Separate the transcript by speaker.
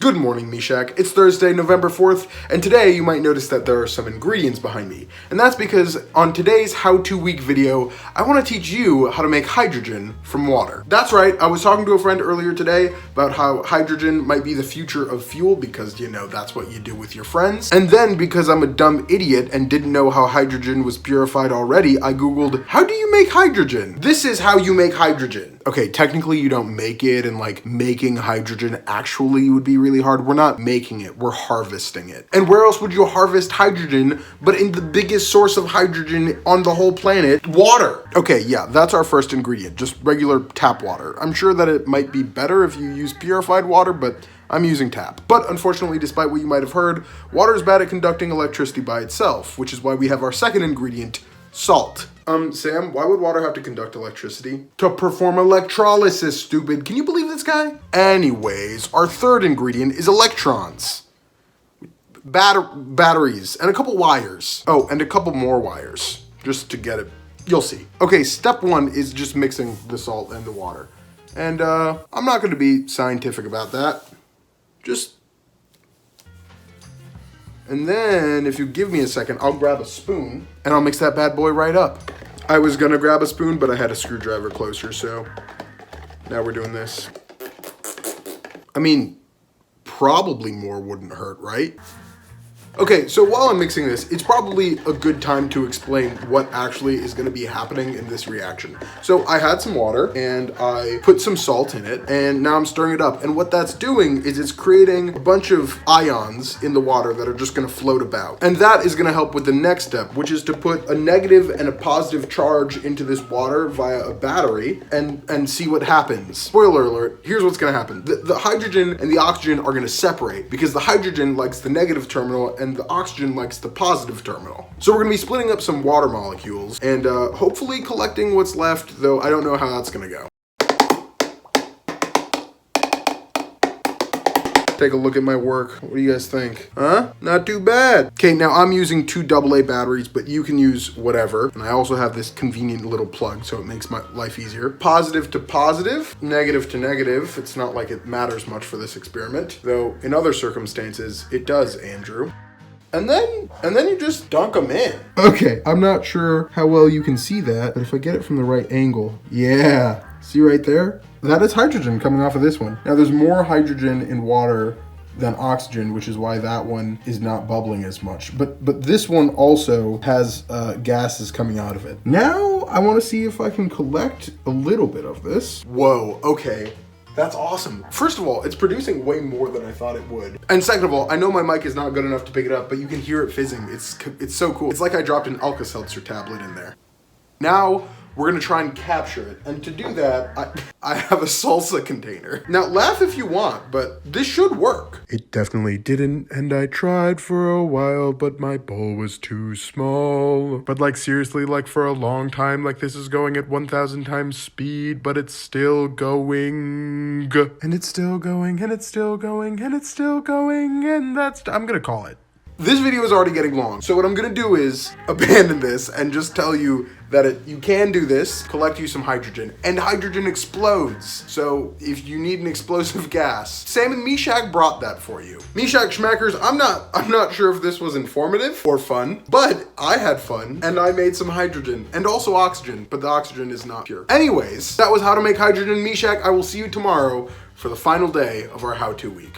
Speaker 1: Good morning, Meshach. It's Thursday, November 4th, and today you might notice that there are some ingredients behind me. And that's because on today's how-to week video, I want to teach you how to make hydrogen from water. That's right, I was talking to a friend earlier today about how hydrogen might be the future of fuel because, you know, that's what you do with your friends. And then because I'm a dumb idiot and didn't know how hydrogen was purified already, I Googled, how do you make hydrogen? This is how you make hydrogen. Okay, technically you don't make it, and like making hydrogen actually would be really hard. We're not making it, we're harvesting it. And where else would you harvest hydrogen but in the biggest source of hydrogen on the whole planet, water? Okay, yeah, that's our first ingredient, just regular tap water. I'm sure that it might be better if you use purified water, but I'm using tap. But unfortunately, despite what you might have heard, water is bad at conducting electricity by itself, which is why we have our second ingredient, salt. Sam, why would water have to conduct electricity? To perform electrolysis, stupid. Can you believe this guy? Anyways, our third ingredient is electrons. Batteries, and a couple wires. Oh, and a couple more wires, just to get it. You'll see. Okay, step one is just mixing the salt and the water. And I'm not gonna be scientific about that. And then, if you give me a second, I'll grab a spoon and I'll mix that bad boy right up. I was gonna grab a spoon, but I had a screwdriver closer, so now we're doing this. I mean, probably more wouldn't hurt, right? Okay, so while I'm mixing this, it's probably a good time to explain what actually is gonna be happening in this reaction. So I had some water and I put some salt in it, and now I'm stirring it up. And what that's doing is it's creating a bunch of ions in the water that are just gonna float about. And that is gonna help with the next step, which is to put a negative and a positive charge into this water via a battery and see what happens. Spoiler alert, here's what's gonna happen. The hydrogen and the oxygen are gonna separate because the hydrogen likes the negative terminal and the oxygen likes the positive terminal. So we're gonna be splitting up some water molecules and hopefully collecting what's left, though I don't know how that's gonna go. Take a look at my work. What do you guys think? Huh? Not too bad. Okay, now I'm using two AA batteries, but you can use whatever. And I also have this convenient little plug, so it makes my life easier. Positive to positive, negative to negative. It's not like it matters much for this experiment, though in other circumstances, it does, Andrew. And then you just dunk them in. Okay, I'm not sure how well you can see that, but if I get it from the right angle, yeah. See right there? That is hydrogen coming off of this one. Now there's more hydrogen in water than oxygen, which is why that one is not bubbling as much. But this one also has gases coming out of it. Now I want to see if I can collect a little bit of this. Whoa, okay. That's awesome. First of all, it's producing way more than I thought it would. And second of all, I know my mic is not good enough to pick it up, but you can hear it fizzing. It's so cool. It's like I dropped an Alka-Seltzer tablet in there. Now, we're gonna try and capture it. And to do that, I have a salsa container. Now, laugh if you want, but this should work. It definitely didn't, and I tried for a while, but my bowl was too small. But like seriously, like for a long time, like this is going at 1,000 times speed, but it's still going. And it's still going, and it's still going, and it's still going, and I'm gonna call it. This video is already getting long, so what I'm gonna do is abandon this and just tell you that you can do this, collect you some hydrogen, and hydrogen explodes. So if you need an explosive gas, Sam and Meshach brought that for you. Meshach Schmackers, I'm not sure if this was informative or fun, but I had fun, and I made some hydrogen, and also oxygen, but the oxygen is not pure. Anyways, that was how to make hydrogen, Meshach. I will see you tomorrow for the final day of our how-to week.